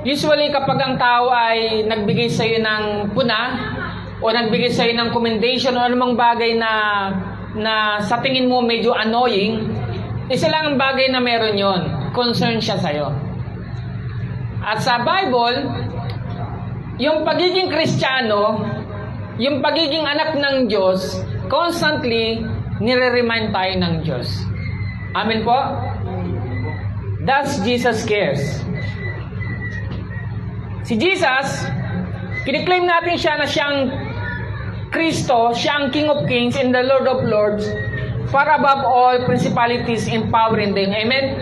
Usually, kapag ang tao ay nagbigay sa iyo ng puna o nagbigay sa iyo ng commendation o anumang bagay na sa tingin mo medyo annoying, isa lang ang bagay na meron yon, concern siya sa iyo. At sa Bible, yung pagiging Kristiyano, yung pagiging anak ng Diyos, constantly nire-remind tayo ng Diyos. Amen po? Thus, Jesus cares. Si Jesus, kiniklaim natin siya na siyang Kristo, siyang King of Kings and the Lord of Lords, far above all principalities and power in them. Amen?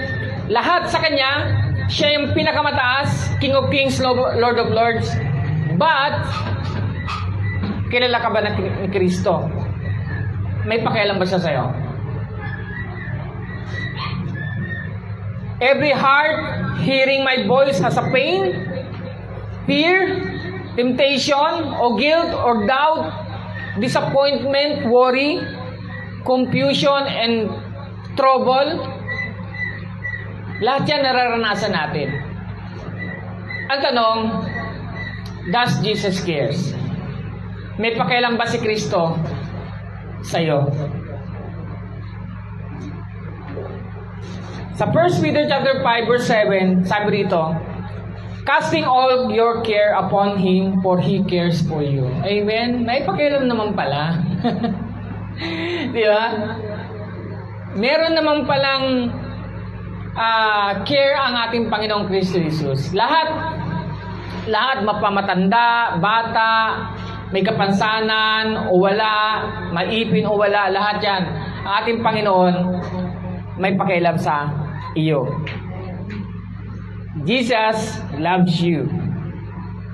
Lahat sa Kanya, siya yung pinakamataas, King of Kings, Lord of Lords. But, kilala ka ba ni Kristo? May pakialam ba siya sa'yo? Every heart hearing my voice has a pain, fear, temptation, or guilt, or doubt, disappointment, worry, confusion, and trouble. Lahat yan nararanasan natin. Ang tanong, does Jesus cares? May pakialam ba si Kristo sa'yo? Sa 1 Peter chapter 5 verse 7, sabi rito, casting all your care upon Him, for He cares for you. Amen? May pakialam naman pala. Di ba? Meron naman palang care ang ating Panginoong Kristo Jesus. Lahat, mapamatanda, bata, may kapansanan o wala, maipin o wala, lahat yan. Ang ating Panginoon may pakialam sa iyo. Jesus loves you.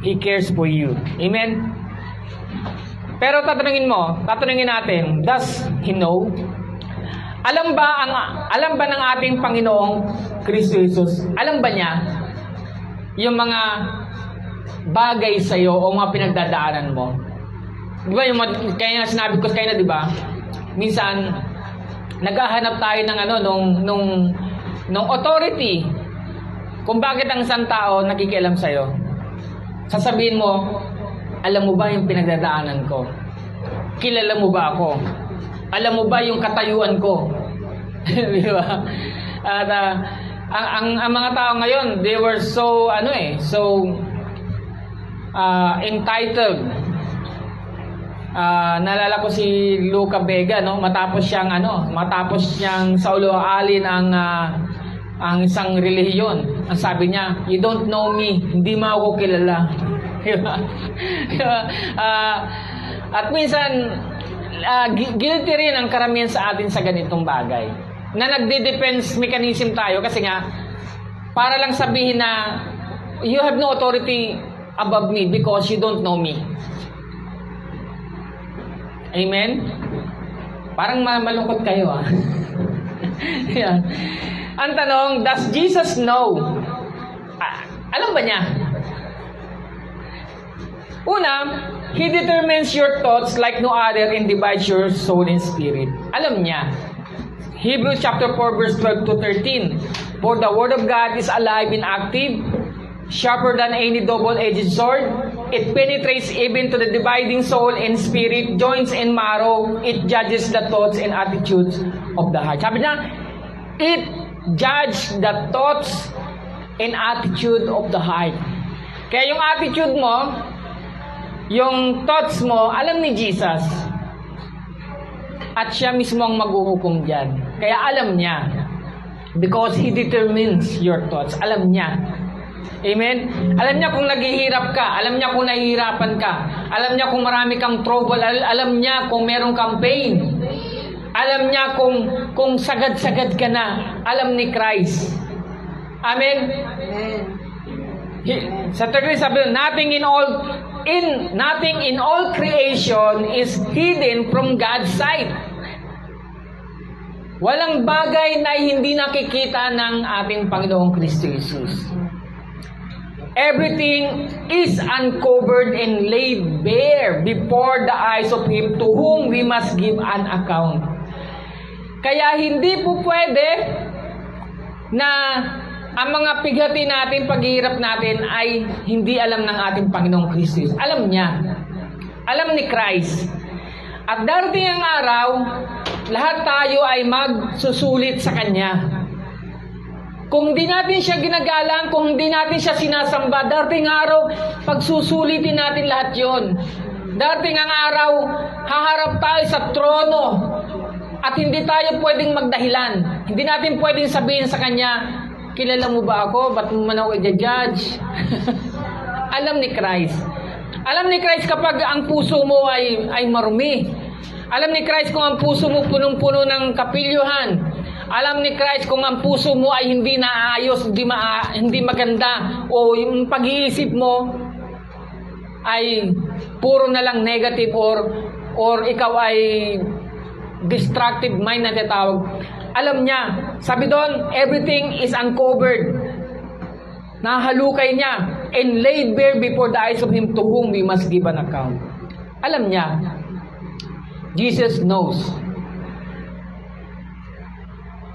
He cares for you. Amen? Pero tatanungin natin, does He know? Alam ba ng ating Panginoong Kristo Jesus? Alam ba niya yung mga bagay sa iyo o mga pinagdadaanan mo? Di ba kaya sinabi ko kayo na, di ba? Minsan naghahanap tayo ng nung authority kung bakit ang isang tao nakikialam sa iyo. Sasabihin mo, alam mo ba yung pinagdadaanan ko? Kilala mo ba ako? Alam mo ba yung katayuan ko? Di ba? At ang mga tao ngayon, they were so entitled. Naalala ko si Luca Vega, no? Matapos siyang saulualin ang isang relihiyon. Ang sabi niya, you don't know me, hindi mo ako kilala. Diba? At minsan, guilty rin ang karamihan sa atin sa ganitong bagay. Na nagde-defense mechanism tayo kasi nga, para lang sabihin na, you have no authority above me because you don't know me. Amen? Parang malungkot kayo, ah. Yeah. Ang tanong, does Jesus know? Alam ba niya? Una, He determines your thoughts like no other and divides your soul and spirit. Alam niya. Hebrews chapter 4 verse 12 to 13. For the word of God is alive and active, sharper than any double-edged sword. It penetrates even to the dividing soul and spirit, joints and marrow. It judges the thoughts and attitudes of the heart. Sabi niya, it judges the thoughts and attitude of the heart. Kaya yung attitude mo, yung thoughts mo, alam ni Jesus. At siya mismo ang maghuhukom dyan. Kaya alam niya. Because He determines your thoughts. Alam niya. Amen? Alam niya kung naghihirap ka. Alam niya kung nahihirapan ka. Alam niya kung marami kang trouble. Alam niya kung meron kang pain. Alam niya kung sagad-sagad ka na. Alam ni Christ. Amen? Sa 3 sabi, nothing in all creation is hidden from God's sight. Walang bagay na hindi nakikita ng ating Panginoong Kristo Jesus. Everything is uncovered and laid bare before the eyes of Him to whom we must give an account. Kaya hindi po pwede na ang mga pighati natin, paghihirap natin ay hindi alam ng ating Panginoong Kristo. Alam niya. Alam ni Christ. At darating ang araw, lahat tayo ay magsusulit sa Kanya. Kung di natin siya ginagalang, kung di natin siya sinasamba, darating ang araw, pagsusulitin natin lahat yon. Darating ang araw, haharap tayo sa trono at hindi tayo pwedeng magdahilan. Hindi natin pwedeng sabihin sa Kanya, kilala mo ba ako? Ba't mo man ako i-judge? Alam ni Christ. Alam ni Christ kapag ang puso mo ay marumi. Alam ni Christ kung ang puso mo punong-puno ng kapilyuhan. Alam ni Christ kung ang puso mo ay hindi naayos, hindi maganda, o yung pag-iisip mo ay puro na lang negative or ikaw ay destructive mind na tatawag. Alam niya, sabi doon, everything is uncovered. Nahalukay niya and laid bare before the eyes of Him to whom we must give an account. Alam niya. Jesus knows.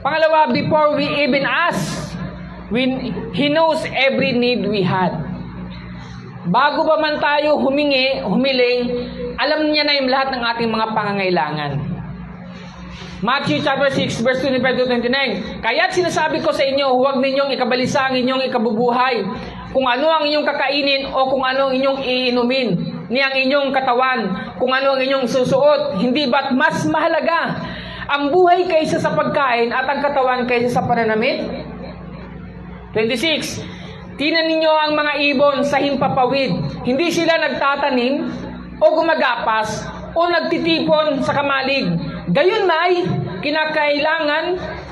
Pangalawa, before we even ask, He knows every need we had. Bago pa man tayo humiling, alam niya na yung lahat ng ating mga pangangailangan. Matthew chapter 6 verse 25-29. Kaya't sinasabi ko sa inyo, huwag ninyong ikabalisa ang inyong ikabubuhay, kung ano ang inyong kakainin o kung ano ang inyong iinumin, ni ang inyong katawan, kung ano ang inyong susuot. Hindi ba't mas mahalaga ang buhay kaysa sa pagkain at ang katawan kaysa sa pananamit? 26. Tingnan ninyo ang mga ibon sa himpapawid. Hindi sila nagtatanim o gumagapas o nagtitipon sa kamalig. Gayunmay, kinakailangan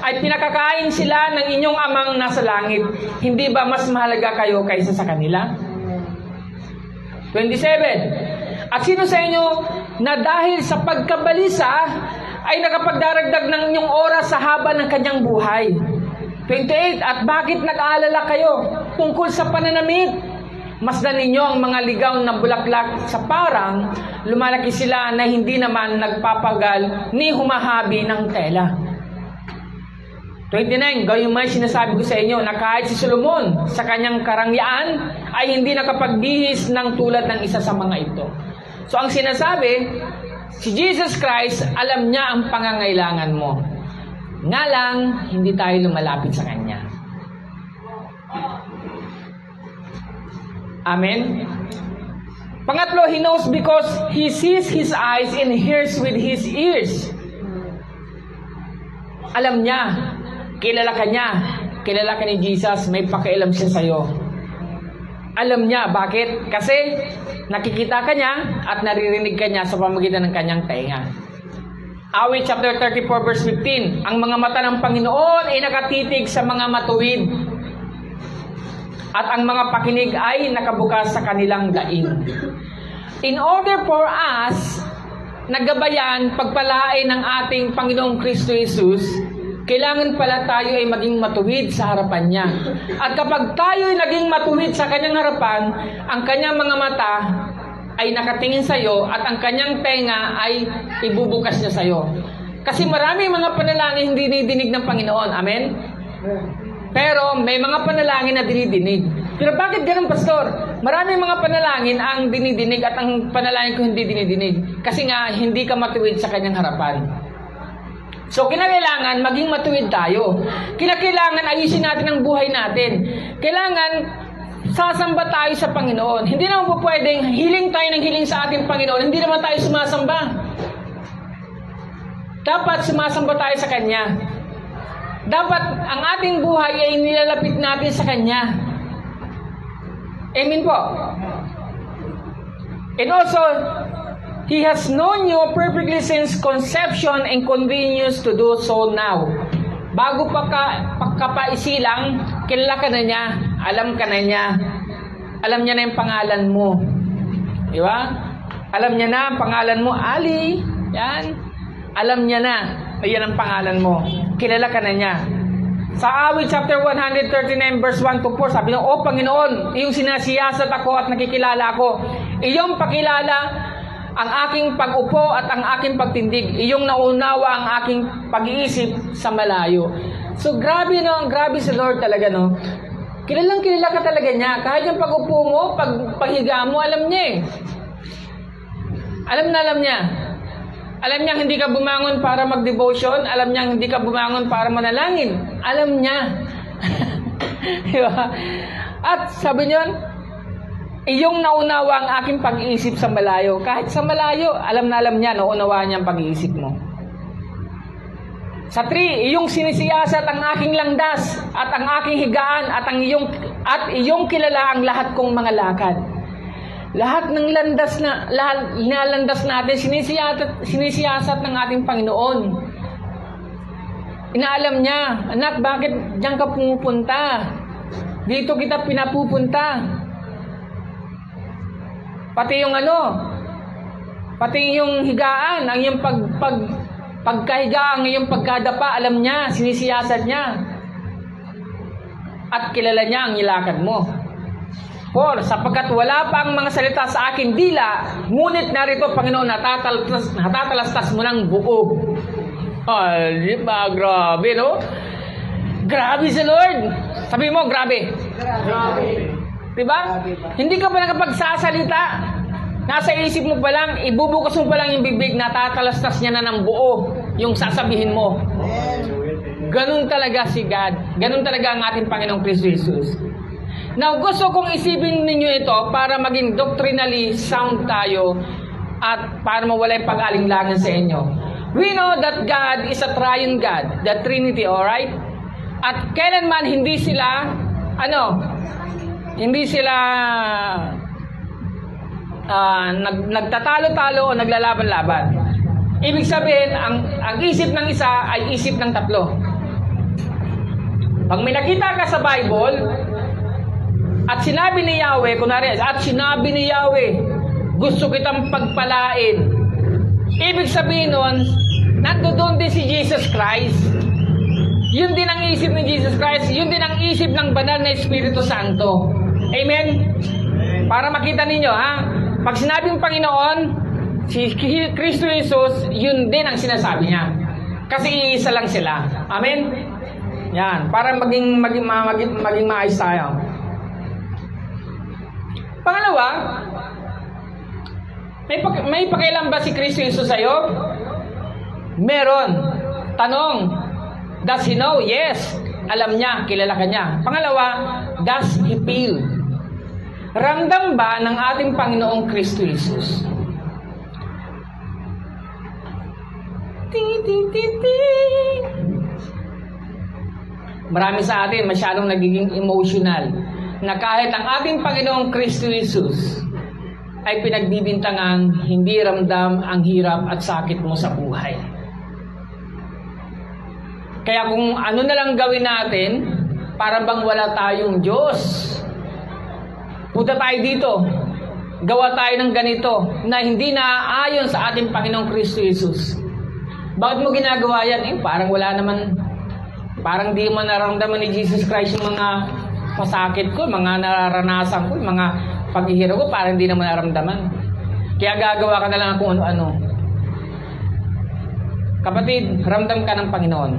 ay pinakakain sila ng inyong amang nasa langit. Hindi ba mas mahalaga kayo kaysa sa kanila? 27. At sino sa inyo na dahil sa pagkabalisa ay nakapagdaragdag ng inyong oras sa haba ng kanyang buhay? 28. At bakit nag-aalala kayo tungkol sa pananamit? Masdan ninyo ang mga ligaw na bulaklak sa parang lumalaki sila na hindi naman nagpapagal ni humahabi ng tela. 29. Gayunmay sinasabi ko sa inyo na kahit si Solomon sa kanyang karangyaan ay hindi nakapagbihis ng tulad ng isa sa mga ito. So ang sinasabi, si Jesus Christ alam niya ang pangangailangan mo. Nga lang, hindi tayo lumalapit sa Kanya. Amen? Pangatlo, He knows because He sees His eyes and hears with His ears. Alam niya, kilala ka niya, kilala ka ni Jesus, may pakialam siya sa'yo. Alam niya, bakit? Kasi nakikita ka niya at naririnig ka niya sa pamamagitan ng kanyang tenga. Awit chapter 34 verse 15, ang mga mata ng Panginoon ay nakatitig sa mga matuwid at ang mga pakinig ay nakabukas sa kanilang daing. In order for us, nagabayan, pagpalain ng ating Panginoong Kristo Jesus, kailangan pala tayo ay maging matuwid sa harapan niya. At kapag tayo ay naging matuwid sa kanyang harapan, ang kanyang mga mata ay nakatingin sa iyo at ang kanyang tenga ay ibubukas niya sa iyo. Kasi maraming mga panalangin hindi dinidinig ng Panginoon. Amen? Pero may mga panalangin na dinidinig. Pero bakit ganun, Pastor? Maraming mga panalangin ang dinidinig at ang panalangin ko hindi dinidinig. Kasi nga, hindi ka matuwid sa kanyang harapan. So, kinakailangan maging matuwid tayo. Kinakailangan ayusin natin ang buhay natin. Kailangan sasamba tayo sa Panginoon. Hindi naman po pwedeng hiling tayo ng hiling sa ating Panginoon. Hindi naman tayo sumasamba. Dapat sumasamba tayo sa Kanya. Dapat ang ating buhay ay nilalapit natin sa Kanya. Amen po. And also, He has known you perfectly since conception and continues to do so now. Bago pa ka pa isilang, kilala ka na niya, alam ka na niya, alam niya na yung pangalan mo. Di ba? Alam niya na ang pangalan mo, Ali. Yan. Alam niya na, ayan ang pangalan mo. Kilala ka na niya. Sa Awit chapter 139 verse 1 to 4, sabi niya, O Panginoon, iyong sinasiyasat ako at nakikilala ako. Iyong pakilala ang aking pag-upo at ang aking pagtindig. Iyong naunawa ang aking pag-iisip sa malayo. So, grabe, no? Grabe si Lord talaga, no? Kilalang kilala ka talaga niya. Kahit yung pag-upo mo, paghiga mo, alam niya eh. Alam niya. Alam niya hindi ka bumangon para mag-devotion. Alam niya hindi ka bumangon para manalangin. Alam niya. Diba? At sabi niyon, iyong naunawa ang aking pag-iisip sa malayo. Kahit sa malayo, alam niya, naunawa niya ang pag-iisip mo. Sa 3, iyong sinisiyasat ang aking langdas at ang aking higaan at iyong kilala ang lahat kong mga lakad. Lahat ng landas natin sinisiyasat ng ating Panginoon. Inaalam niya, anak, bakit diyan ka pumupunta? Dito kita pinapupunta. Pati yung higaan, ang iyong pagkahiga, ang iyong pagkadapa, alam niya, sinisiyasat niya. At kilala niya ang nilakad mo. 4, sapagkat wala pa ang mga salita sa akin dila, ngunit narito, Panginoon, natatalastas mo ng buo. Ay, di ba? Grabe, no? Grabe si Lord. Sabi mo, grabe. Grabe. Diba? Hindi ka pa nakapagsasalita. Nasa isip mo pa lang, ibubukas mo pa lang yung bibig, natatalastas niya na ng buo yung sasabihin mo. Ganun talaga si God. Ganun talaga ang ating Panginoong Kristo Jesus. Now, gusto kong isipin ninyo ito para maging doctrinally sound tayo at para mawala yung pag-alinlangan sa inyo. We know that God is a triune God, the Trinity, alright? At kailanman hindi sila nagtatalo-talo o naglalaban-laban. Ibig sabihin, ang isip ng isa ay isip ng tatlo. Pag may nakita ka sa Bible, at sinabi ni Yahweh, gusto kitang pagpalain. Ibig sabihin nun, nandoon din si Jesus Christ. Yun din ang isip ni Jesus Christ. Yun din ang isip ng banal na Espiritu Santo. Amen? Para makita ninyo, ha? Pag sinabing Panginoon, si Kristo Jesus, yun din ang sinasabi niya. Kasi iisa lang sila. Amen? Yan. Para maging maayos tayo. Pangalawa, may pakialam ba si Kristo Jesus sa'yo? Meron. Tanong, does He know? Yes. Alam niya, kilala ka niya. Pangalawa, does He feel? Ramdam ba ng ating Panginoong Kristo Jesus? Marami sa atin masyadong nagiging emotional na kahit ang ating Panginoong Kristo Jesus ay pinagbibintangan, hindi ramdam ang hirap at sakit mo sa buhay. Kaya kung ano na lang gawin natin, para bang wala tayong Diyos. Punta tayo dito, gawa tayo ng ganito, na hindi naaayon sa ating Panginoong Kristo Jesus. Bakit mo ginagawa yan? Parang wala naman, parang di mo nararamdaman ni Jesus Christ yung mga masakit ko, mga nararanasan ko, mga paghihirap ko, parang di naman nararamdaman. Kaya gagawa ka na lang kung ano-ano. Kapatid, ramdam ka ng Panginoon.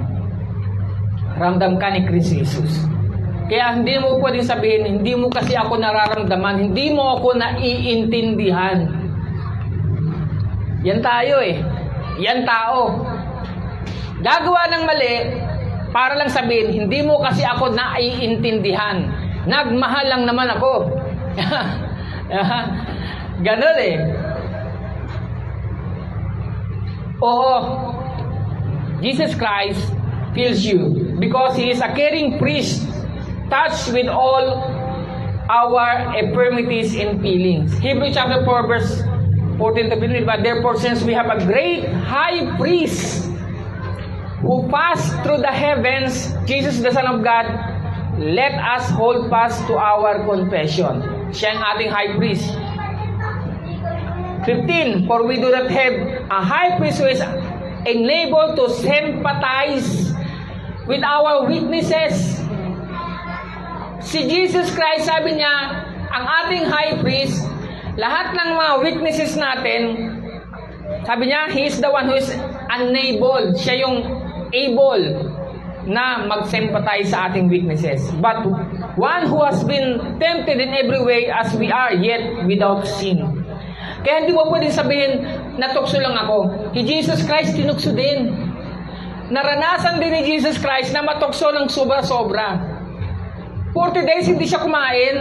Ramdam ka ni Kristo Jesus. Kaya hindi mo pwedeng sabihin, hindi mo kasi ako nararamdaman, hindi mo ako naiintindihan. Yan tayo eh. Yan tao. Gagawa ng mali, para lang sabihin, hindi mo kasi ako naiintindihan. Nagmahal lang naman ako. Ganun eh. Oo. Jesus Christ feels you because He is a caring priest, touched with all our infirmities and feelings. Hebrews chapter 4 verse 14 to 15. But therefore, since we have a great high priest who passed through the heavens, Jesus the Son of God, let us hold fast to our confession. Siya ang ating high priest. 15. For we do not have a high priest who is unable to sympathize with our weaknesses. Si Jesus Christ, sabi niya, ang ating high priest, lahat ng mga weaknesses natin, sabi niya, He is the one who is unable. Siya yung able na mag-sympathize sa ating weaknesses. But one who has been tempted in every way as we are, yet without sin. Kaya hindi mo pwedeng sabihin, natukso lang ako. Si Jesus Christ, tinukso din. Naranasan din ni Jesus Christ na matukso ng sobra-sobra. 40 days hindi siya kumain.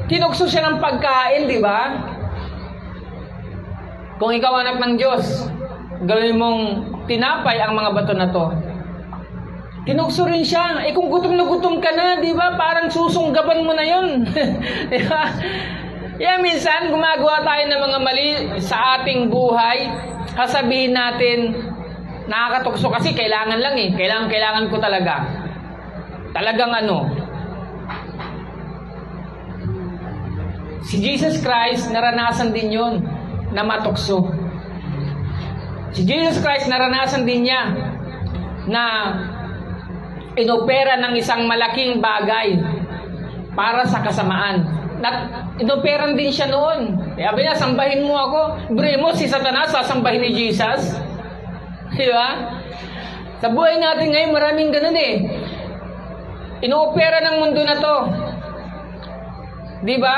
Tinukso siya ng pagkain, di ba? Kung ikaw anak ng Diyos, gawin mong tinapay ang mga bato na to. Tinukso rin siya. Kung gutom na gutom ka na, di ba? Parang susunggaban mo na yun. Di ba? Minsan, gumagawa tayo ng mga mali sa ating buhay. Sasabihin natin, nakakatukso kasi kailangan lang eh. Kailangan ko talaga. Talagang Si Jesus Christ, naranasan din yun na matukso. Si Jesus Christ, naranasan din niya na inopera ng isang malaking bagay para sa kasamaan. Inoperan din siya noon. Sabi niya, sambahin mo ako. Bre mo, si Satanas, sasambahin ni Jesus. Di ba? Sa buhay natin ngayon, maraming ganun eh. Inoopera ng mundo na to. Di ba?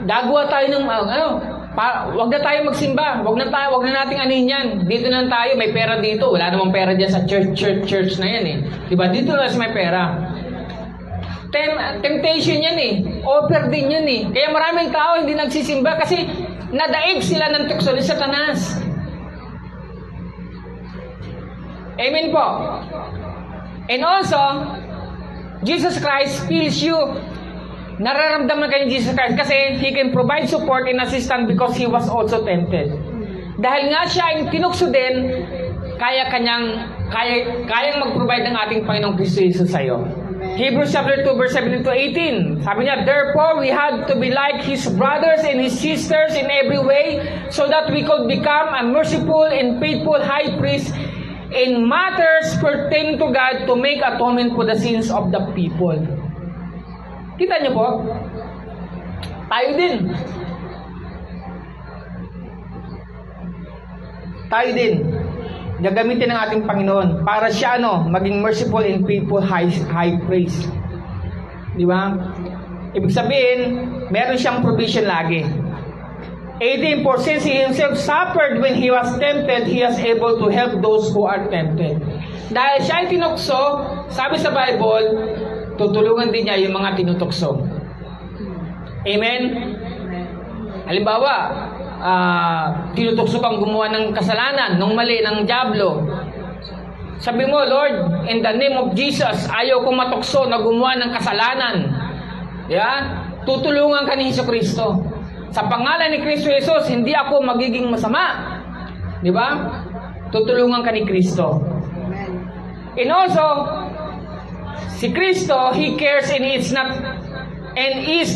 Gagawa tayo ng, wag na tayo magsimba. Wag na nating anin yan. Dito na tayo, may pera dito. Wala namang pera dyan sa church na yan eh. Diba? Dito na may pera. Temptation yan eh. Offer din yan eh. Kaya maraming tao hindi nagsisimba kasi nadaig sila ng tukso ni Satanas. Amen po. And also, Jesus Christ feels you. Nararamdaman kayo ni Jesus Christ kasi He can provide support and assistance because He was also tempted. Dahil nga siya ay tinukso din, kayang mag-provide ng ating Panginoong Kristo Jesus sa iyo. Hebrews chapter 2 verse 17 to 18. Sabi niya, therefore we had to be like His brothers and His sisters in every way so that we could become a merciful and faithful high priest in matters pertaining to God to make atonement for the sins of the people. Kita niyo po? Tayo din. Gagamitin ng ating Panginoon para siya maging merciful and faithful high priest. Di ba? Ibig sabihin, meron siyang provision lagi. 18, for since He Himself suffered when He was tempted, He is able to help those who are tempted. Dahil siya ay tinukso, sabi sa Bible, tutulungan din niya yung mga tinutukso. Amen? Halimbawa, tinutukso kang gumawa ng kasalanan, ng mali, ng dyablo. Sabi mo, Lord, in the name of Jesus, ayaw kong matukso na gumawa ng kasalanan. Yeah? Tutulungan ka ni Jesucristo. Sa pangalan ni Kristo Jesus, hindi ako magiging masama. Di ba? Tutulungan ka ni Kristo. And also, si Kristo, He cares and is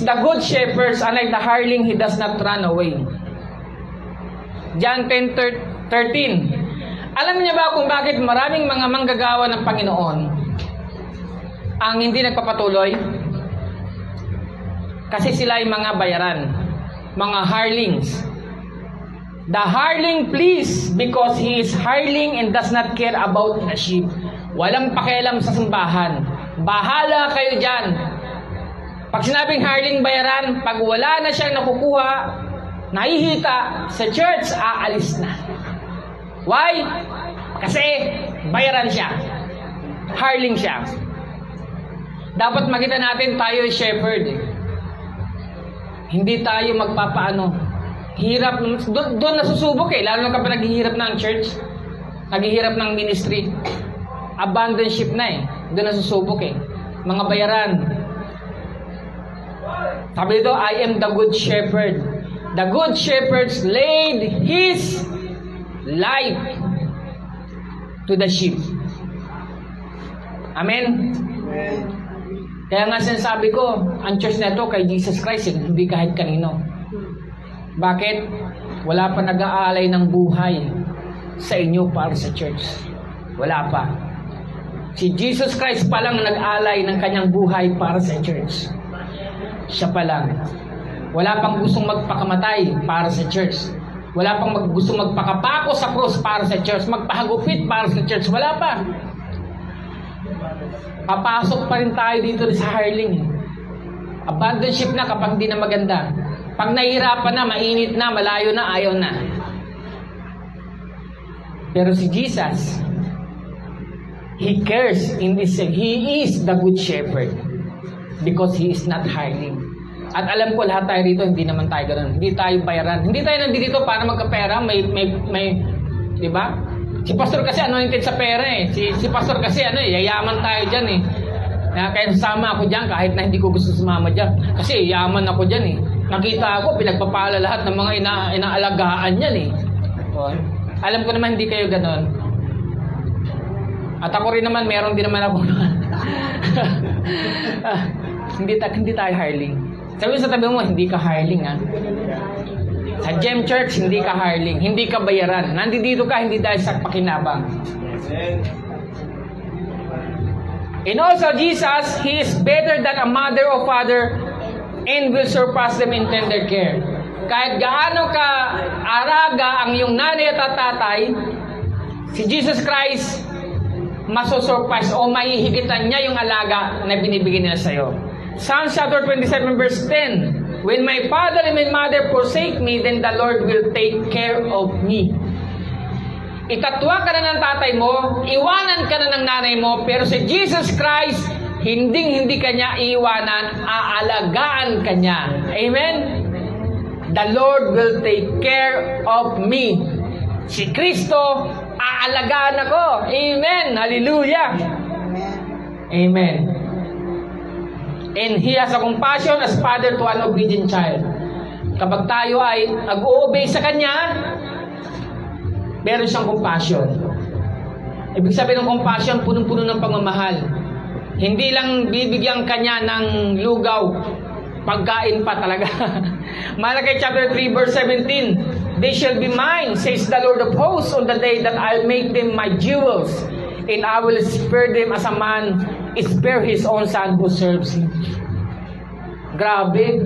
the good shepherd, unlike the hireling, He does not run away. John 10:13. Alam niya ba kung bakit maraming mga manggagawa ng Panginoon ang hindi nagpapatuloy? Kasi sila ay mga bayaran, mga hirelings. The hireling please because he is hireling and does not care about the sheep. Walang pakialam sa simbahan. Bahala kayo dyan. Pag sinabing hireling bayaran, pag wala na siyang nakukuha, nahihita sa church, aalis na. Why? Kasi bayaran siya. Hireling siya. Dapat makita natin tayo ay shepherd. Hindi tayo magpapaano. Hirap, doon nasusubok lalo na kapag naghihirap ng church, naghihirap ng ministry. Abandon ship na doon nasusubok Mga bayaran. Sabi dito, I am the good shepherd. The good shepherd laid his life to the sheep. Amen? Kaya nga sinasabi ko, ang church na ito kay Jesus Christ, hindi kahit kanino. Bakit? Wala pa nag-aalay ng buhay sa inyo para sa church. Wala pa. Si Jesus Christ pa lang nag-alay ng kanyang buhay para sa church. Siya pa lang. Wala pang gustong magpakamatay para sa church. Wala pang gustong magpakapako sa krus para sa church. Magpahagupit para sa church. Wala pa. Papasok pa rin tayo dito sa hireling. Abandon ship na kapag hindi na maganda. Pag nahihirapan na, mainit na, malayo na, ayaw na. Pero si Jesus, He cares in this. He is the good shepherd because He is not hireling. At alam ko lahat tayo rito, hindi naman tayo ganun. Hindi tayo bayaran. Hindi tayo nandito para magkapera. Di ba? Si pastor kasi anointed sa pera eh. Si pastor kasi yayaman tayo dyan eh. Kaya sasama ako dyan kahit na hindi ko gusto sumama dyan. Kasi yaman ako dyan eh. Nakita ako, pinagpapala lahat ng mga inaalagaan yan eh. O, alam ko naman hindi kayo ganon. At ako rin naman, meron din naman ako. Hindi tayo hireling. Sabi sa tabi mo, hindi ka hireling ha. Sa Gem Church, hindi ka hireling. Hindi ka bayaran. Nandito ka, hindi dahil sa pakinabang. And also, Jesus, He is better than a mother or father and will surpass them in tender care. Kahit gaano ka araga ang iyong nanay at tatay, si Jesus Christ, masosurpass o mahihigitan niya yung alaga na binibigay nila sa iyo. Psalms chapter 27 verse 10, when my father and my mother forsake me, then the Lord will take care of me. Itatwa ka na ng tatay mo, iwanan ka na ng nanay mo, pero si Jesus Christ, hindi ka niya iwanan, aalagaan ka niya. Amen? The Lord will take care of me. Si Kristo, aalagaan ako. Amen. Hallelujah. Amen. And He has a compassion as father to an obedient child. Kapag tayo ay nag-o-obey sa Kanya, meron siyang compassion. Ibig sabihin ng compassion, punong-puno ng pagmamahal. Hindi lang bibigyan Kanya ng lugaw, pagkain pa talaga. Malakay chapter 3 verse 17, they shall be mine, says the Lord of hosts, on the day that I'll make them my jewels, and I will spare them as a man spare his own son who serves him. Grabe.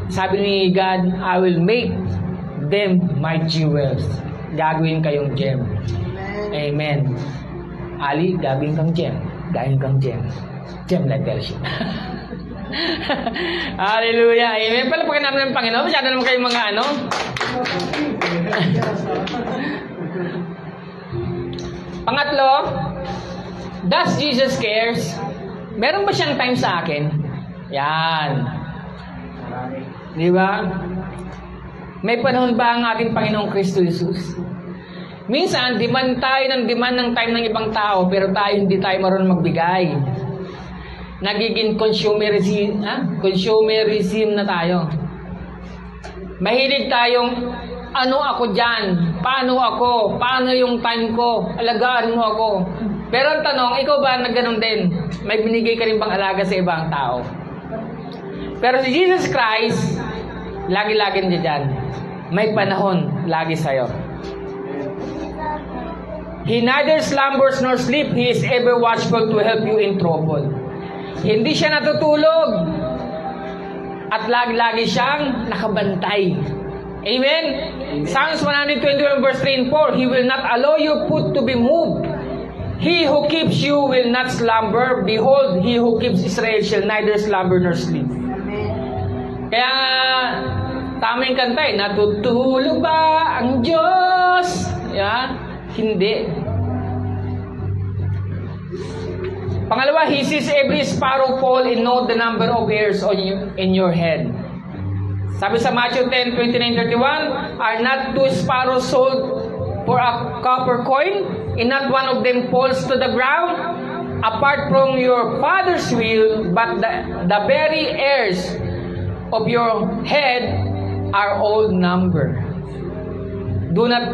Sabi ni God, I will make them my jewels. Gagawin kayong gem. Amen. Ali, gagawin kang gem. Gagawin kang gem. Gem like fellowship. Hallelujah. Amen. Palapakan namin ng Panginoon. Masyado naman kayong mga Pangatlo, does Jesus cares? Meron ba siyang time sa akin? Yan. Di ba? May panahon ba ang ating Panginoong Kristo Jesus? Minsan, demand ng time ng ibang tao, pero hindi tayo marunong magbigay. Nagiging consumerism na tayo. Mahilig tayong, ano ako dyan? Paano ako? Paano yung time ko? Alagaan mo ako. Pero ang tanong, ikaw ba nagganon din? May binigay ka rin bang alaga sa ibang tao? Pero si Jesus Christ, lagi-lagi niya dyan. May panahon, lagi sa'yo. He neither slumbers nor sleep. He is ever watchful to help you in trouble. Hindi siya natutulog. At lagi-lagi siyang nakabantay. Amen? Psalms 121 verse 3 and 4, He will not allow your foot to be moved. He who keeps you will not slumber. Behold, He who keeps Israel shall neither slumber nor sleep. Kaya, tama yung kanta eh, natutulog ba ang Diyos? Yeah? Hindi. Pangalawa, He sees every sparrow fall and know the number of hairs in your head. Sabi sa Matthew 10:29-31, are not two sparrows sold for a copper coin, and not one of them falls to the ground? Apart from your Father's will, but the very hairs of your head are all numbered. Do not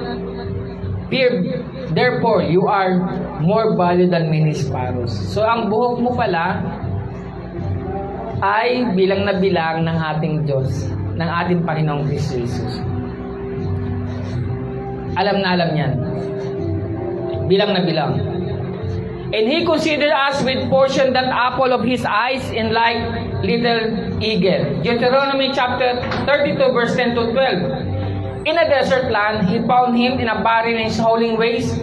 fear, therefore you are more valuable than many sparrows. So ang buhok mo pala ay bilang na bilang ng ating Diyos, ng ating Panginoong Kristo Jesus. Alam na alam yan. Bilang na bilang. And He considered us with portion that apple of His eyes and like little eagle. Deuteronomy chapter 32 verse 10-12. In a desert land, He found him in a barren and howling waste.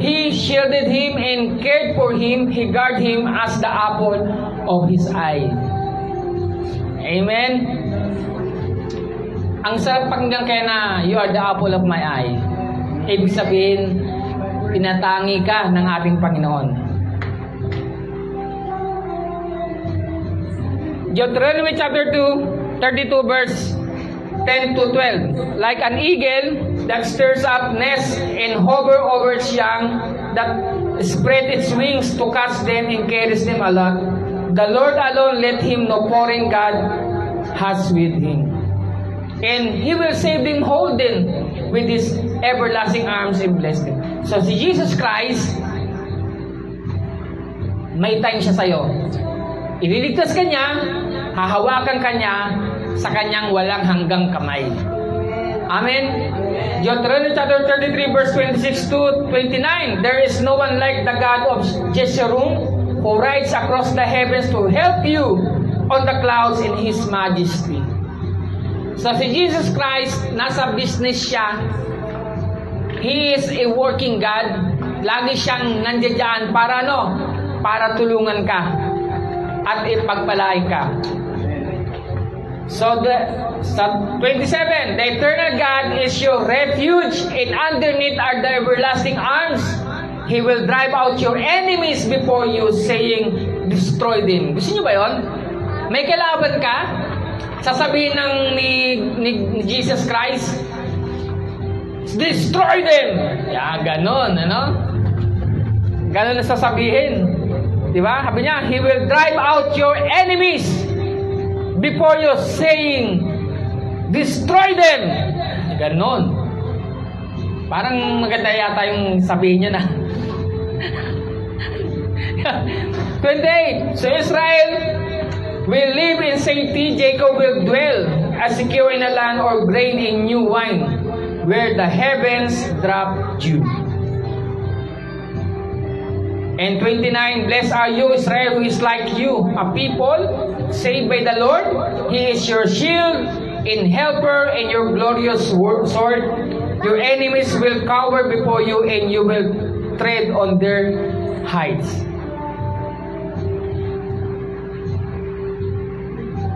He shielded him and cared for him. He guarded him as the apple of his eye. Amen? Ang sarap pakinggan kaya na, you are the apple of my eye. Ibig sabihin, pinatangi ka ng ating Panginoon. Deuteronomy chapter 2, 32 verse 10 to 12. Like an eagle that stirs up nests and hover over its young, that spread its wings to catch them and carries them aloft, the Lord alone let him no foreign God has with him. And He will save them, hold them with His everlasting arms and bless them. So si Jesus Christ, may time siya sa'yo. Ililigtas ka niya, hahawakan ka niya sa kanyang walang hanggang kamay. Amen? Deuteronomy chapter 33 verse 26 to 29. There is no one like the God of Jeshurun, who rides across the heavens to help you on the clouds in His majesty. So si Jesus Christ, nasa business siya. He is a working God. Lagi siyang nandiyan para ano? Para tulungan ka at ipagpalain ka. So 27, the eternal God is your refuge, and underneath are the everlasting arms. He will drive out your enemies before you, saying, destroy them. Gusto niyo ba yun? May kalaban ka? Sasabihin ng ni Jesus Christ, destroy them! Ganon, ano? Ganon na sasabihin. Diba? Sabi niya, He will drive out your enemies before you, saying, destroy them! Ganon. Parang maganda yata yung sabihin niya na. 28. So Israel will live in safety. Jacob will dwell as secure in a land or grain in new wine, where the heavens drop dew. And 29, blessed are you, Israel, who is like you, a people saved by the Lord. He is your shield and helper and your glorious sword. Your enemies will cower before you, and you will tread on their heights.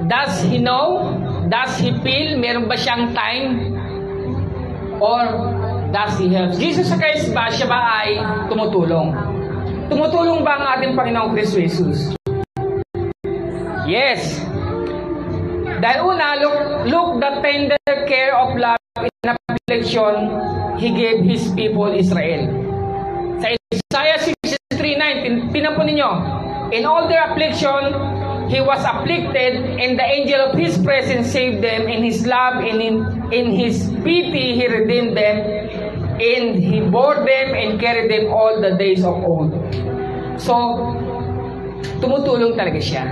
Does he know? Does he feel? Meron ba siyang time? Or does he help? Jesus Christ ba, siya ba ay tumutulong? Tumutulong ba ang ating Panginoong Kristo Jesus? Yes. Dahil una, look the tender care of love in affliction He gave His people Israel. Sa Isaiah 63:9, pinapun ninyo, in all their affliction, He was afflicted, and the angel of His presence saved them. In His love and in His pity, He redeemed them, and He bore them and carried them all the days of old. So, tumutulong talaga siya.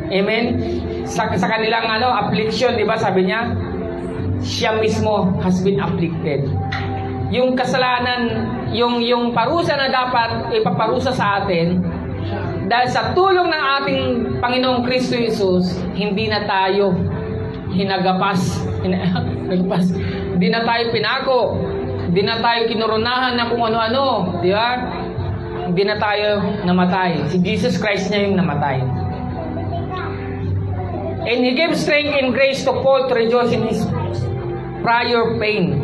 Amen? Sa kanilang affliction, di ba sabi niya, siya mismo has been afflicted. Yung kasalanan, yung parusa na dapat ipaparusa sa atin, dahil sa tulong ng ating Panginoong Kristo Jesus, hindi na tayo hinagapas. Hindi na tayo pinako. Hindi na tayo kinurunahan na kung ano-ano. Di ba? Hindi na tayo namatay. Si Jesus Christ niya yung namatay. And He gave strength and grace to Paul to rejoice in his prior pain.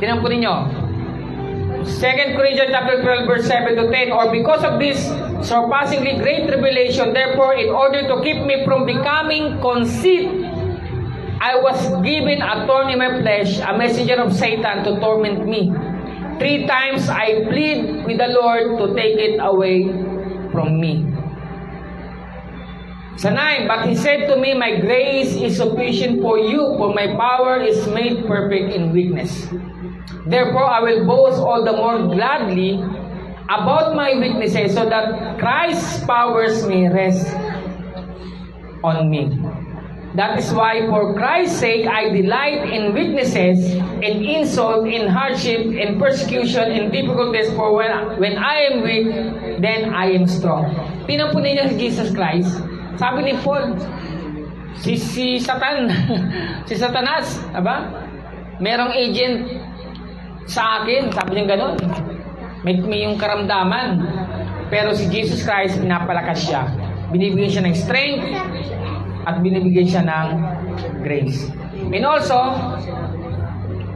Tinan po ninyo. 2 Corinthians chapter 12 verse 7 to 10. Or because of this surpassingly great tribulation, therefore, in order to keep me from becoming conceit, I was given a thorn in my flesh, a messenger of Satan to torment me. 3 times I plead with the Lord to take it away from me. Sa 9, but He said to me, my grace is sufficient for you, for my power is made perfect in weakness. Therefore, I will boast all the more gladly about my weaknesses, so that Christ's powers may rest on me. That is why, for Christ's sake, I delight in weaknesses, in insult, in hardship, in persecution, in difficulties. For when I am weak, then I am strong. Pinapunin niya si Jesus Christ. Sabi ni Paul, si Satanas, aba? Merong agent sa akin, sabi niya gano'n. may yung karamdaman. Pero si Jesus Christ, pinapalakas siya. Binibigyan siya ng strength at binibigyan siya ng grace. And also,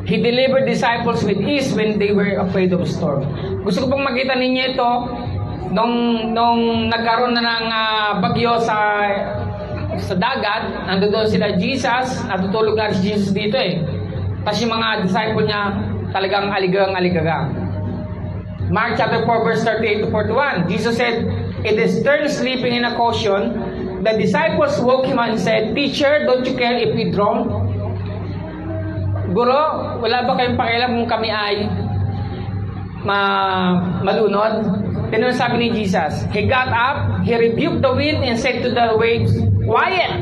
He delivered disciples with ease when they were afraid of storm. Gusto ko pong makita ninyo ito nung nagkaroon na ng bagyo sa dagat, nandoon sila Jesus, natutulog na si Jesus dito eh. Tapos yung mga disciple niya talagang aligang-aligaga. Mark chapter 4 verse 38 to 41. Jesus said, "It is still sleeping in a caution. The disciples woke him and said, 'Teacher, don't you care if we drown?'" Guro, wala ba kayong pakialam kung kami ay malunod? Pero sabi ni Jesus, He got up, He rebuked the wind and said to the waves, "Quiet,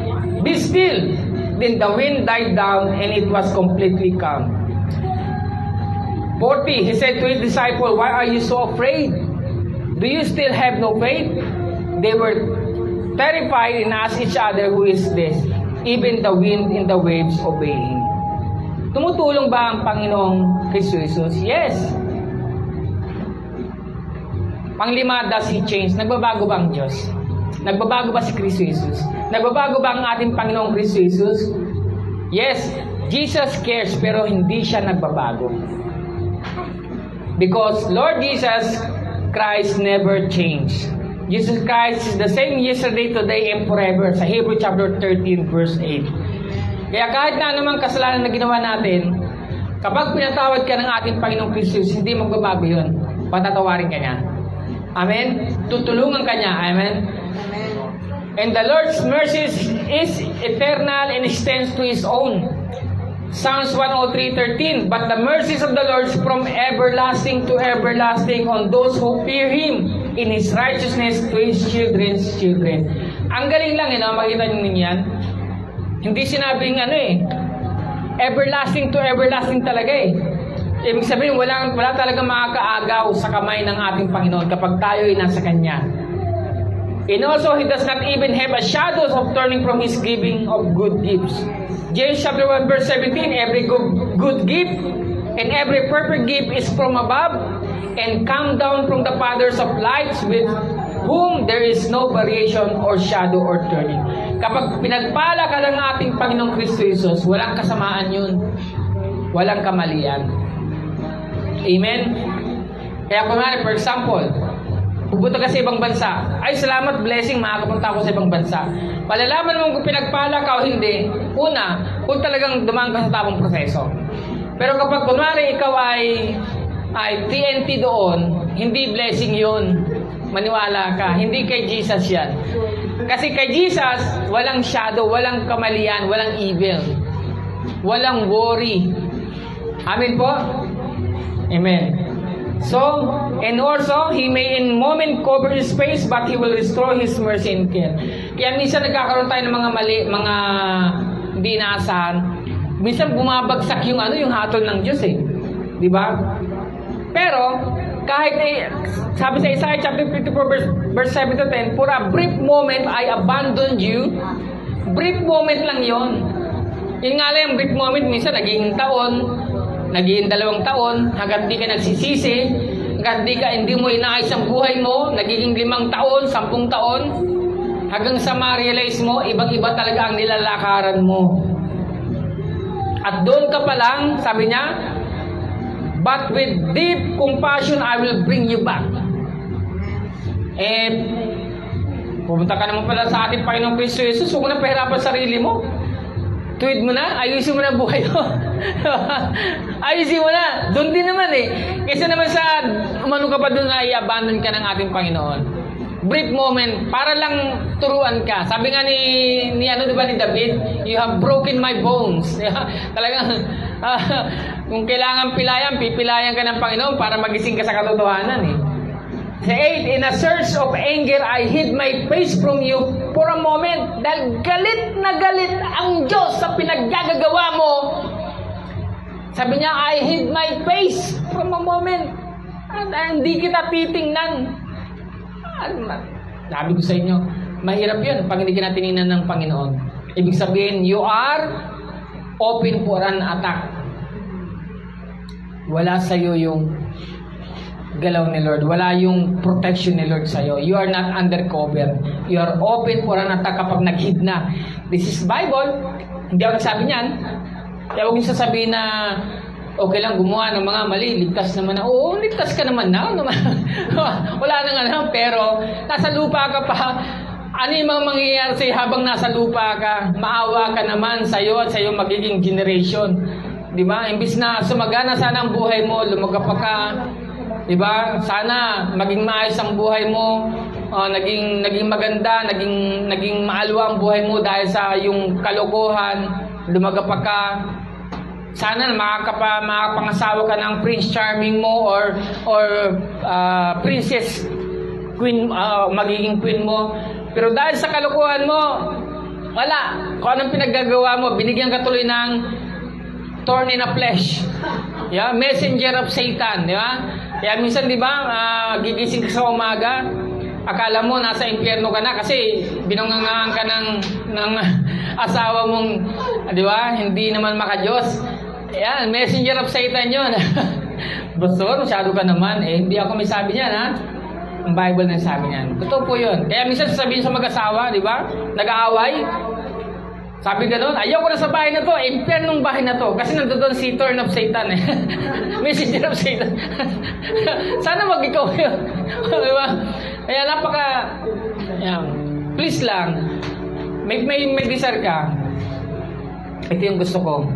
be still." Then the wind died down and it was completely calm. 40, He said to His disciple, "Why are you so afraid? Do you still have no faith?" They were terrified and asked each other, "Who is this? Even the wind and the waves obey Him." Tumutulong ba ang Panginoong Kristo Jesus? Yes. Panglima, does He change? Nagbabago ba ang Diyos? Nagbabago ba si Kristo Jesus? Nagbabago ba ang ating Panginoong Kristo Jesus? Yes. Jesus cares pero hindi siya nagbabago. Because Lord Jesus Christ never changed. Jesus Christ is the same yesterday, today, and forever. Sa Hebrew chapter 13 verse 8. Kaya kahit na anumang kasalanan na ginawa natin, kapag pinatawad ka ng ating Panginoong Kristo, hindi magbabago yun. Patatawarin ka niya. Amen? Tutulungan ka niya. Amen? Amen. And the Lord's mercy is eternal and extends to His own. Psalms 103:13. But the mercies of the Lord from everlasting to everlasting on those who fear Him, in His righteousness to His children's children. Ang galing lang, makita niyo yan. Hindi sinabing everlasting to everlasting talaga eh. Ibig sabihin, wala talaga makakaagaw sa kamay ng ating Panginoon kapag tayo ay nasa Kanya. And also, He does not even have a shadow of turning from His giving of good gifts. James chapter 1 verse 17, every good gift and every perfect gift is from above and come down from the fathers of lights, with whom there is no variation or shadow or turning. Kapag pinagpala ka ng ating Panginoong Kristo Jesus, walang kasamaan yun. Walang kamalian. Amen? Kaya kunwari, for example, pupunta ka sa ibang bansa. Ay, salamat, blessing, makakapunta ako sa ibang bansa. Palalaman mo kung pinagpala ka o hindi. Una, kung talagang dumaan ka sa tamang proseso. Pero kapag kunwari ikaw ay TNT doon, hindi blessing yun. Maniwala ka. Hindi kay Jesus yan. Kasi kay Jesus, walang shadow, walang kamalian, walang evil. Walang worry. Amen po? Amen. So, and also, He may in moment cover His face, but He will restore His mercy and care. Kaya minsan nagkakaroon tayo ng mga mali, mga hindi inaasahan. Minsan bumabagsak yung hatol ng Diyos eh. Di ba? Pero, kahit sabi sa Isaiah chapter 54 verse 7 to 10, for a brief moment I abandoned you. Brief moment lang yon. Yun nga lang yung brief moment, minsan naging taon, naging 2 taon, hanggang di ka nagsisisi, hanggang hindi mo inaayos ang buhay mo, nagiging 5 taon, 10 taon, hanggang sa ma-realize mo, ibang-iba talaga ang nilalakaran mo. At doon ka pa lang, sabi niya, but with deep compassion, I will bring you back. Pumunta ka naman pala sa ating Panginoong Kristo Jesus, huwag mo na pahirapan sarili mo. Tuwid mo na, ayusin mo na buhay mo. Ayusin mo na. Doon din naman eh. Kaysa naman sa umano ka pa doon na i-abandon ka ng ating Panginoon. Brief moment, para lang turuan ka. Sabi nga ni David, you have broken my bones. Talagang, kung kailangan pilayan, pipilayan ka ng Panginoon para magising ka sa katotohanan eh. Sa 8, in a surge of anger, I hid my face from you for a moment. Dahil galit na galit ang Diyos sa pinaggagawa mo. Sabi niya, I hid my face from a moment. At hindi kita titingnan. Sabi ko sa inyo, mahirap yun pag hindi ka tinignan ng Panginoon. Ibig sabihin, you are open for an attack. Wala sa iyo yung galaw ni Lord. Wala yung protection ni Lord sa'yo. You are not undercover. You are open for an attack kapag naghid na. This is Bible. Hindi ako nagsabi niyan. Kaya huwag niyo sasabihin na okay lang gumawa ng mga mali. Ligtas naman na. Oo, ligtas ka naman na. Wala nang alam. Pero nasa lupa ka pa. Ano yung mga mangyayari sa'yo habang nasa lupa ka? Maawa ka naman sa'yo at sa'yo magiging generation. Diba? Imbis na sumagana sana ang buhay mo, lumaga pa ka. Diba? Sana maging maayos ang buhay mo, naging maganda, naging maalwa ang buhay mo dahil sa yung kalokohan, lumaga pa ka. Sana makapangasawa ka ng Prince Charming mo or Princess Queen, magiging queen mo. Pero dahil sa kalokohan mo, wala. Kung anong pinaggagawa mo, binigyan ka tuloy ng thorn in a flesh. Yeah? Messenger of Satan. Di ba? Kaya minsan, di ba, gigising ka sa umaga, akala mo nasa impyerno ka na kasi binungangaan ka ng asawa mong, di ba, hindi naman makadiyos. Yan, messenger of Satan yun. Pastor, masyado ka naman. Hindi ako may sabi niyan, ha? Ang Bible na sabi niyan. Totoo po yun. Kaya minsan sasabihin sa mag-asawa, di ba? Nag-aaway. Sabi gano'n, ayaw ko na sa bahay na to, impyernong bahay na to. Kasi nandoon si Thorn of Satan eh. Messenger of Satan. Sana mag-ikaw yun. Diba? Kaya yan. Please lang, may desire ka. Ito yung gusto ko.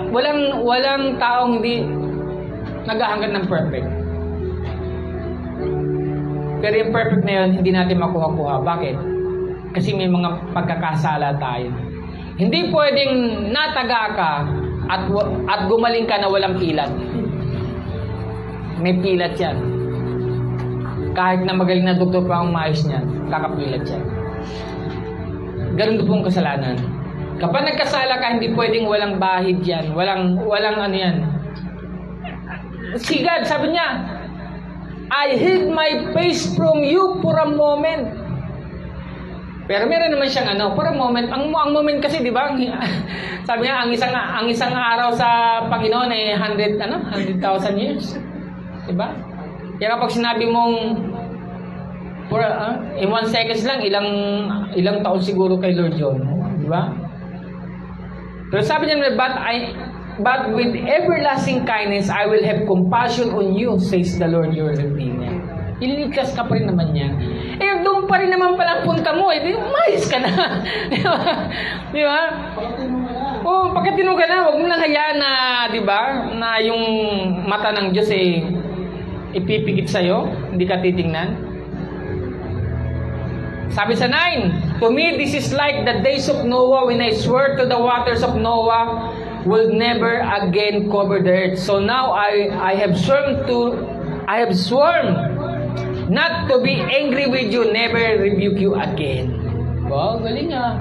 Walang taong hindi naghahangad ng perfect. Pero yung perfect na yun, hindi natin makuha-kuha. Bakit? Kasi may mga pagkakasala tayo. Hindi pwedeng nataga ka at gumaling ka na walang pilat. May pilat yan. Kahit na magaling na doktor pa ang maayos niyan, kakapilat yan. Ganun po ang kasalanan. Kapag nagkasala ka, hindi pwedeng walang bahid yan. Walang ano yan. Si God, sabi niya, I hid my face from you for a moment. Pero meron naman siyang for a moment. Ang moment kasi, di ba? Sabi niya, ang isang araw sa Panginoon ay 100,000 years. Di ba? Kaya kapag sinabi mong in 1 seconds lang, ilang taon siguro kay Lord John. Di ba? Pero sabi niya, but with everlasting kindness, I will have compassion on you, says the Lord your Redeemer. Ililigtas ka pa rin naman yan. Doon pa rin naman pala punta mo. Umayos ka na. Di ba? Pagkatin mo ka na, huwag mo lang hayaan na, di ba, na yung mata ng Diyos ipipikit sa'yo. Hindi ka titingnan. Sabi sa 9, to me, this is like the days of Noah when I swore to the waters of Noah will never again cover the earth. So now I have sworn not to be angry with you, never rebuke you again. Wow, galing nga.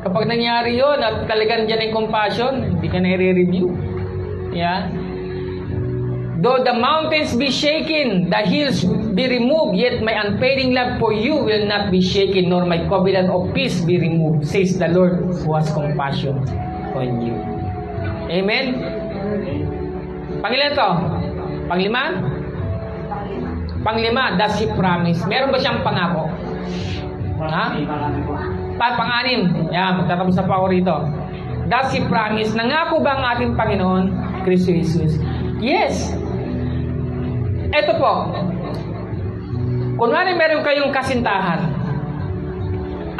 Kapag nangyari yun at talagang dyan yung compassion, hindi ka na i-review. Yeah. Though the mountains be shaken, the hills be removed, yet my unfailing love for you will not be shaken, nor my covenant of peace be removed, says the Lord who has compassion on you. Amen? Pangilan to? Panglima, does He promise? Meron ba siyang pangako? Ha? Pang-anim. Yan, magtatapos na pa ako rito. Does He promise? Nangako ba ang ating Panginoon, Kristo Jesus? Yes. Ito po. Kunwari meron kayong kasintahan.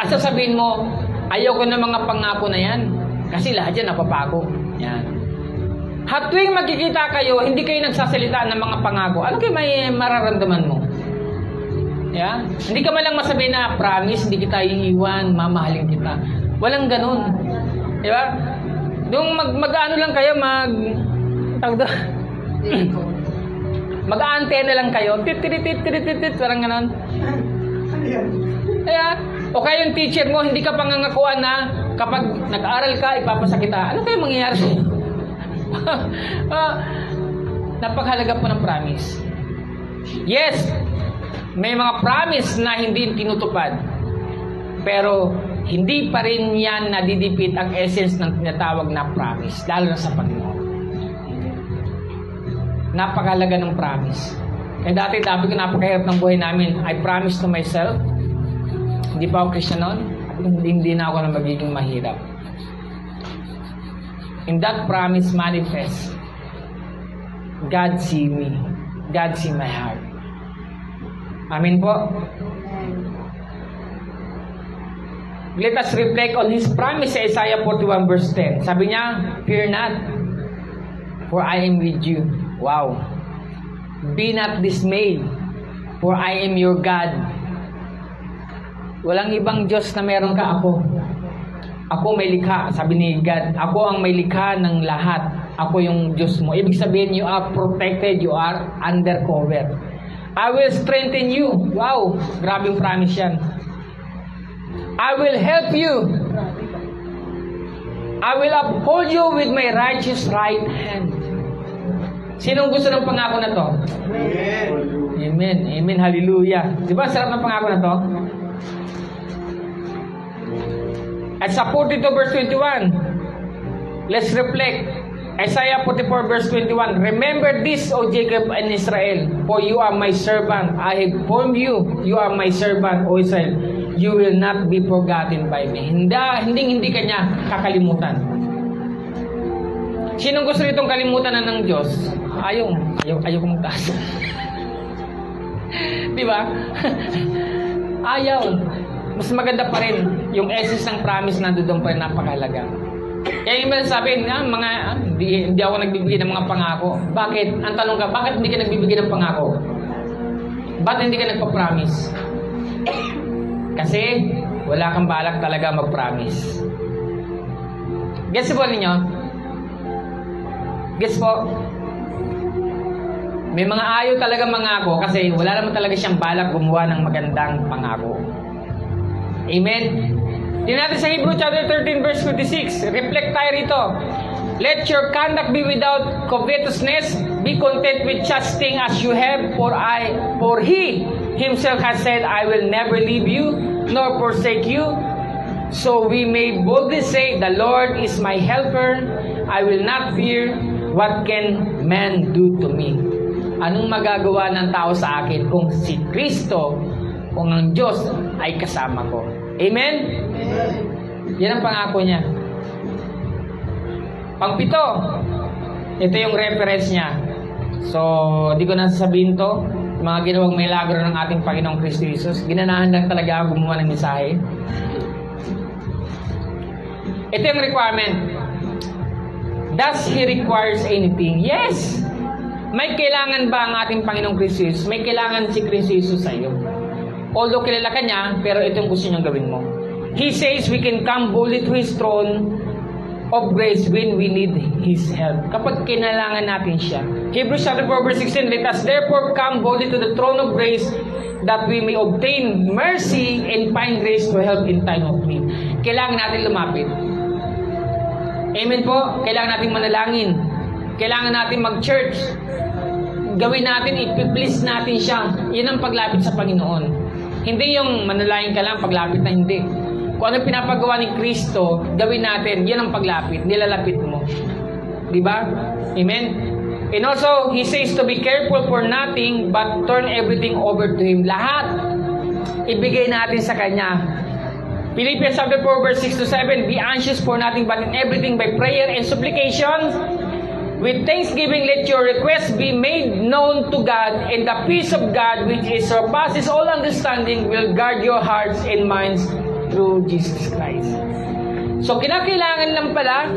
At sasabihin mo, ayoko na mga pangako na yan. Kasi lahat yan napapako. Yan. At tuwing magkikita kayo, hindi kayo nagsasalita ng mga pangako. Ano kayo may mararamdaman mo? Yeah? Hindi ka malang masabi na, promise, hindi kita iiwan, mamahalin kita. Walang ganun. Di ba? Yung mag-ano lang kayo, mag-antena lang kayo, tit, parang ganun. Kaya, o kaya yung teacher mo, hindi ka pangangakuan na kapag nag-aaral ka, ipapasa kita. Ano kayo mangyayari sa'yo? Napakahalaga po ng promise. Yes, may mga promise na hindi tinutupad. Pero hindi pa rin yan nadidipit ang essence ng tinatawag na promise, lalo na sa Panginoon. Napakahalaga ng promise. Eh dati ko napakahirap ng buhay namin. I promised to myself, hindi pa ako Christian noon, hindi na ako na magiging mahirap. In that promise manifest, God see me. God see my heart. Amen po. Let us reflect on His promise sa Isaiah 41 verse 10. Sabi niya, fear not, for I am with you. Wow. Be not dismayed, for I am your God. Walang ibang Diyos na meron ka, ako. Ako may likha, sabi ni God. Ako ang may likha ng lahat. Ako yung Diyos mo. Ibig sabihin, you are protected, you are under cover. I will strengthen you. Wow, grabing promise yan. I will help you. I will uphold you with my righteous right hand. Sinong gusto ng pangako na to? Amen. Amen. Amen. Hallelujah. Di ba sarap ng pangako na to? At sa 42 verse 21, let's reflect. Isaiah 44 verse 21, remember this, O Jacob and Israel, for you are my servant. I have formed you. You are my servant, O Israel. You will not be forgotten by me. Hindi ka niya kakalimutan. Sinong gusto nitong kalimutan na ng Diyos? Ayaw kong magtaas. Di ba? Ayaw. Mas maganda pa rin yung essence ng promise na doon pa rin napakalaga. Kaya yung sabihin, hindi ako nagbibigay ng mga pangako. Bakit? Ang tanong ka, bakit hindi ka nagbibigay ng pangako? Ba't hindi ka nagpa-promise? Kasi wala kang balak talaga mag-promise. Gets po ninyo? Gets po? May mga ayaw talaga mangako kasi wala naman talaga siyang balak gumawa ng magandang pangako. Amen? Tingnan natin sa Hebrew chapter 13 verse 56. Reflect tayo rito. Let your conduct be without covetousness. Be content with such thing as you have. For He Himself has said, I will never leave you nor forsake you. So we may boldly say, the Lord is my helper. I will not fear. What can man do to me? Anong magagawa ng tao sa akin kung si Kristo, kung ang Diyos ay kasama ko? Amen? Yan ang pangako niya. Pangpito, ito yung reference niya. So, di ko na sasabihin to. Mga ginawang milagro ng ating Panginoong Kristo Jesus. Ginanahan lang talaga ako gumawa ng mensahe. Ito yung requirement. Does He requires anything? Yes! May kailangan ba ang ating Panginoong Kristo Jesus? May kailangan si Kristo Jesus sa iyo. Although kilala ka niya, pero ito yung gusto niyang gawin mo. He says we can come boldly to His throne of grace when we need His help. Kapag kinailangan natin siya. Hebrews chapter 4 verse 16, let us therefore come boldly to the throne of grace that we may obtain mercy and find grace to help in time of need. Kailangan natin lumapit. Amen po? Kailangan natin manalangin. Kailangan natin mag-church. Gawin natin, i-please natin siya. Yan ang paglapit sa Panginoon. Hindi yung manalangin ka lang, paglapit na hindi. Kung ano pinapagawa ni Kristo, gawin natin, yan ang paglapit, nilalapit mo. Diba? Amen? And also, He says to be careful for nothing, but turn everything over to Him. Lahat, ibigay natin sa Kanya. Philippians chapter 4, verse 6 to 7, be anxious for nothing, but in everything by prayer and supplication, with thanksgiving, let your requests be made known to God, and the peace of God, which surpasses all understanding, will guard your hearts and minds through Jesus Christ. So, kinakailangan lang pala,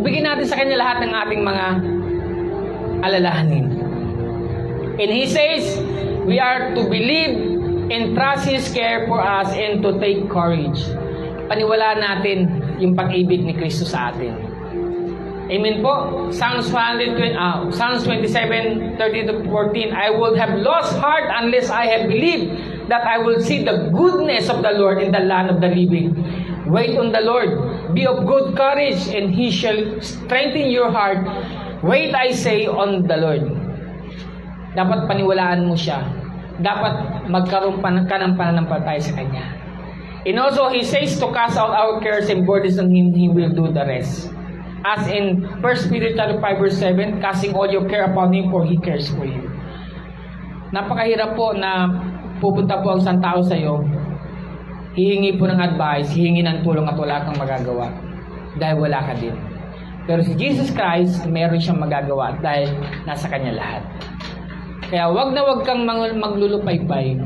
ibigay natin sa Kanya lahat ng ating mga alalahanin. And He says, we are to believe and trust His care for us and to take courage. Paniwalaan natin yung pag-ibig ni Kristo sa atin. Amen po. Psalms 27, 30 to 14. I would have lost heart unless I had believed that I will see the goodness of the Lord in the land of the living. Wait on the Lord. Be of good courage, and He shall strengthen your heart. Wait, I say, on the Lord. Dapat paniwalaan mo siya. Dapat magkaroon ka ng pananampalataya sa Kanya. And also, He says to cast out our cares and burdens on Him, He will do the rest. As in 1 Peter 5 verse 7, casting all your care upon Him, for He cares for you. Napakahirap po na pupunta po ang isang tao sa iyo, hihingi po ng advice, hihingi ng tulong at wala kang magagawa dahil wala ka din. Pero si Jesus Christ, meron siyang magagawa dahil nasa Kanya lahat. Kaya wag na wag kang maglulupaypay.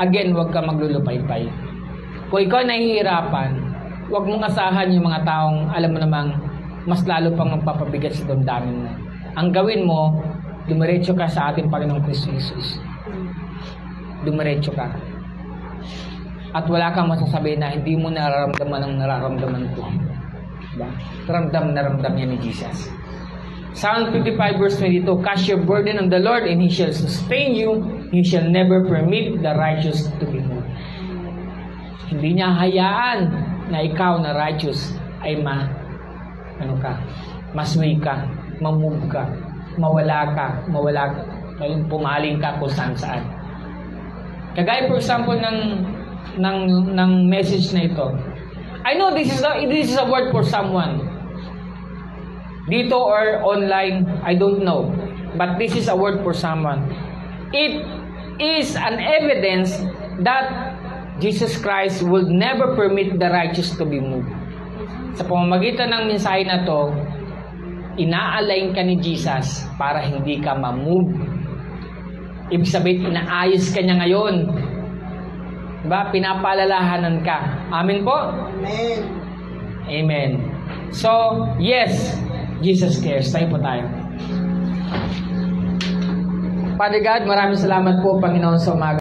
Again, wag kang maglulupaypay. Kung ikaw nahihirapan, wag mong asahan yung mga taong alam mo namang mas lalo pang magpapabigat sa damdamin mo. Ang gawin mo, dumiretso ka sa ating Panginoong Kristo Jesus. Dumiretso ka. At wala kang masasabi na hindi mo nararamdaman ang nararamdaman ko. Diba? Ramdam na ramdam niya ni Jesus. Psalm 55 verse 22, cast your burden on the Lord and He shall sustain you. He shall never permit the righteous to be moved. Hindi niya hayaan na ikaw na righteous ay masway ka, mamove ka, mawala ka, pumaling ka kung saan. Kagaya for example ng message na ito. I know this is a word for someone. Dito or online, I don't know. But this is a word for someone. It is an evidence that Jesus Christ will never permit the righteous to be moved. Sa pamamagitan ng mensahe na to, ina-align ka ni Jesus para hindi ka ma-move. Ibig sabihin, inaayos ka niya ngayon. Diba? Pinapaalalahanan ka. Amen po? Amen. Amen. So, yes, Jesus cares. Tayo po tayo. Father God, maraming salamat po, Panginoon, sa umaga.